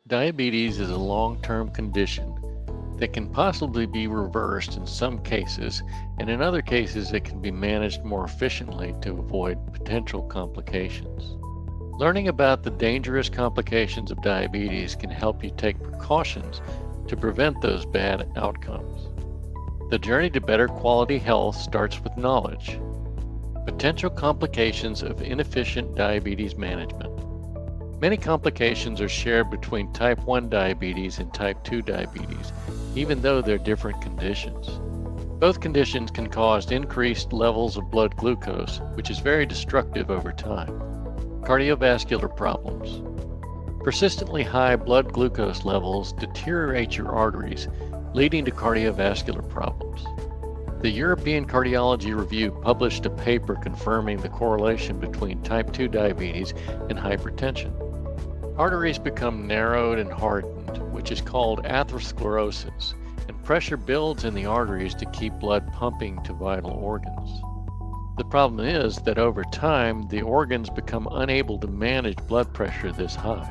Diabetes is a long-term condition that can possibly be reversed in some cases, and in other cases it can be managed more efficiently to avoid potential complications. Learning about the dangerous complications of diabetes can help you take precautions to prevent those bad outcomes. The journey to better quality health starts with knowledge. Potential complications of inefficient diabetes management. Many complications are shared between type 1 diabetes and type 2 diabetes, even though they're different conditions. Both conditions can cause increased levels of blood glucose, which is very destructive over time. Cardiovascular problems. Persistently high blood glucose levels deteriorate your arteries, leading to cardiovascular problems. The European Cardiology Review published a paper confirming the correlation between type 2 diabetes and hypertension. Arteries become narrowed and hardened, which is called atherosclerosis, and pressure builds in the arteries to keep blood pumping to vital organs. The problem is that over time, the organs become unable to manage blood pressure this high.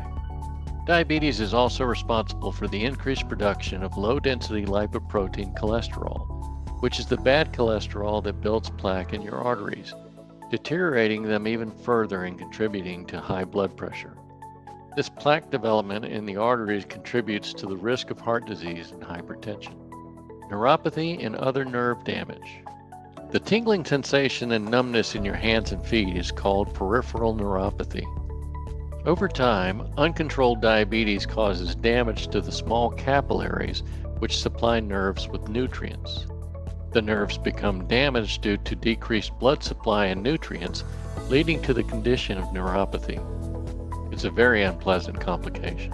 Diabetes is also responsible for the increased production of low-density lipoprotein cholesterol, which is the bad cholesterol that builds plaque in your arteries, deteriorating them even further and contributing to high blood pressure. This plaque development in the arteries contributes to the risk of heart disease and hypertension. Neuropathy and other nerve damage. The tingling sensation and numbness in your hands and feet is called peripheral neuropathy. Over time, uncontrolled diabetes causes damage to the small capillaries which supply nerves with nutrients. The nerves become damaged due to decreased blood supply and nutrients, leading to the condition of neuropathy. It's a very unpleasant complication.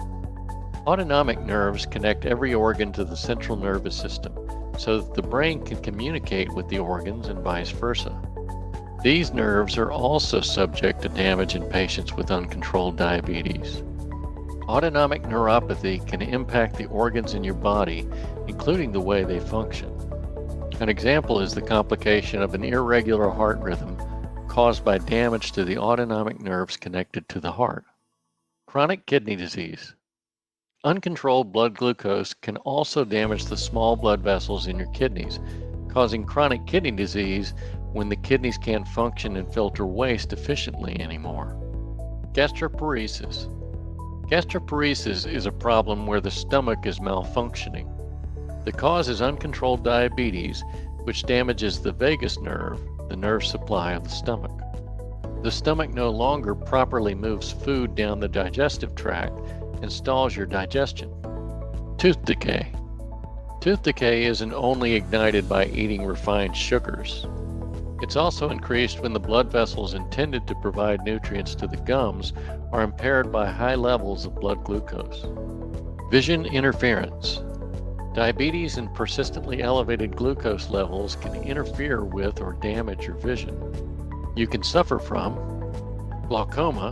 Autonomic nerves connect every organ to the central nervous system so that the brain can communicate with the organs and vice versa. These nerves are also subject to damage in patients with uncontrolled diabetes. Autonomic neuropathy can impact the organs in your body, including the way they function. An example is the complication of an irregular heart rhythm caused by damage to the autonomic nerves connected to the heart. Chronic kidney disease. Uncontrolled blood glucose can also damage the small blood vessels in your kidneys, causing chronic kidney disease when the kidneys can't function and filter waste efficiently anymore. Gastroparesis. Gastroparesis is a problem where the stomach is malfunctioning. The cause is uncontrolled diabetes, which damages the vagus nerve, the nerve supply of the stomach. The stomach no longer properly moves food down the digestive tract and stalls your digestion. Tooth decay. Tooth decay isn't only ignited by eating refined sugars. It's also increased when the blood vessels intended to provide nutrients to the gums are impaired by high levels of blood glucose. Vision interference. Diabetes and persistently elevated glucose levels can interfere with or damage your vision. You can suffer from glaucoma,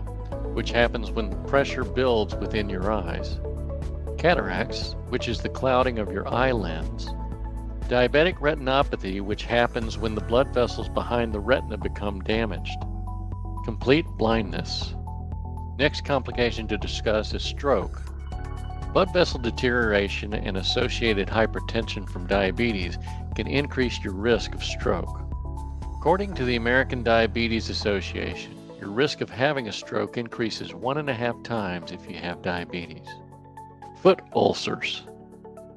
which happens when pressure builds within your eyes, cataracts, which is the clouding of your eye lens, diabetic retinopathy, which happens when the blood vessels behind the retina become damaged, complete blindness. Next complication to discuss is stroke. Blood vessel deterioration and associated hypertension from diabetes can increase your risk of stroke. According to the American Diabetes Association, your risk of having a stroke increases 1.5 times if you have diabetes. Foot ulcers.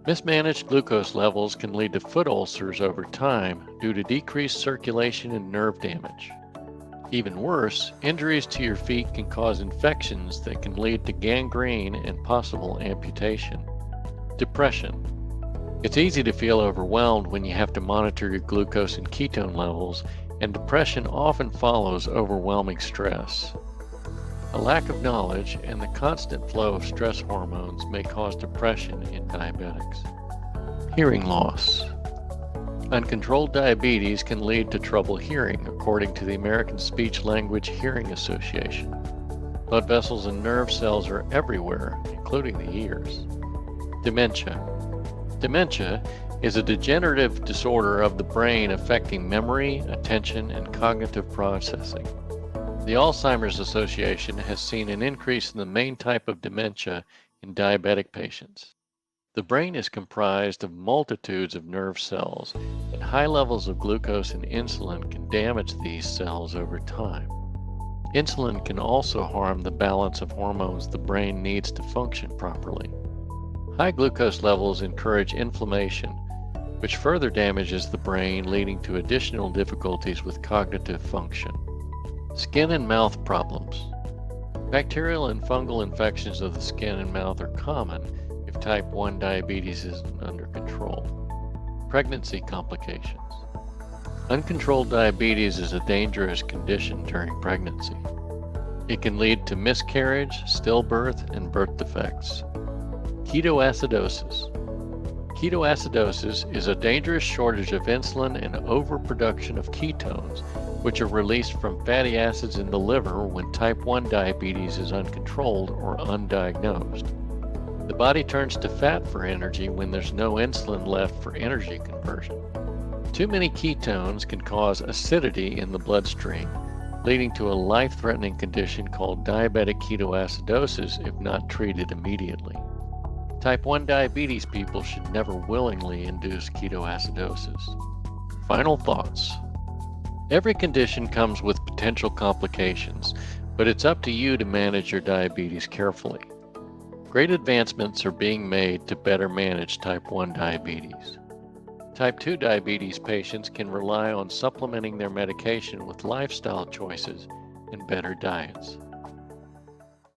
Mismanaged glucose levels can lead to foot ulcers over time due to decreased circulation and nerve damage. Even worse, injuries to your feet can cause infections that can lead to gangrene and possible amputation. Depression. It's easy to feel overwhelmed when you have to monitor your glucose and ketone levels, and depression often follows overwhelming stress. A lack of knowledge and the constant flow of stress hormones may cause depression in diabetics. Hearing loss. Uncontrolled diabetes can lead to trouble hearing, according to the American Speech-Language Hearing Association. Blood vessels and nerve cells are everywhere, including the ears. Dementia. Dementia is a degenerative disorder of the brain affecting memory, attention, and cognitive processing. The Alzheimer's Association has seen an increase in the main type of dementia in diabetic patients. The brain is comprised of multitudes of nerve cells, and high levels of glucose and insulin can damage these cells over time. Insulin can also harm the balance of hormones the brain needs to function properly. High glucose levels encourage inflammation, which further damages the brain, leading to additional difficulties with cognitive function. Skin and mouth problems. Bacterial and fungal infections of the skin and mouth are common if type 1 diabetes isn't under control. Pregnancy complications. Uncontrolled diabetes is a dangerous condition during pregnancy. It can lead to miscarriage, stillbirth, and birth defects. Ketoacidosis. Ketoacidosis is a dangerous shortage of insulin and overproduction of ketones, which are released from fatty acids in the liver when type 1 diabetes is uncontrolled or undiagnosed. The body turns to fat for energy when there's no insulin left for energy conversion. Too many ketones can cause acidity in the bloodstream, leading to a life-threatening condition called diabetic ketoacidosis if not treated immediately. Type 1 diabetes people should never willingly induce ketoacidosis. Final thoughts. Every condition comes with potential complications, but it's up to you to manage your diabetes carefully. Great advancements are being made to better manage type 1 diabetes. Type 2 diabetes patients can rely on supplementing their medication with lifestyle choices and better diets.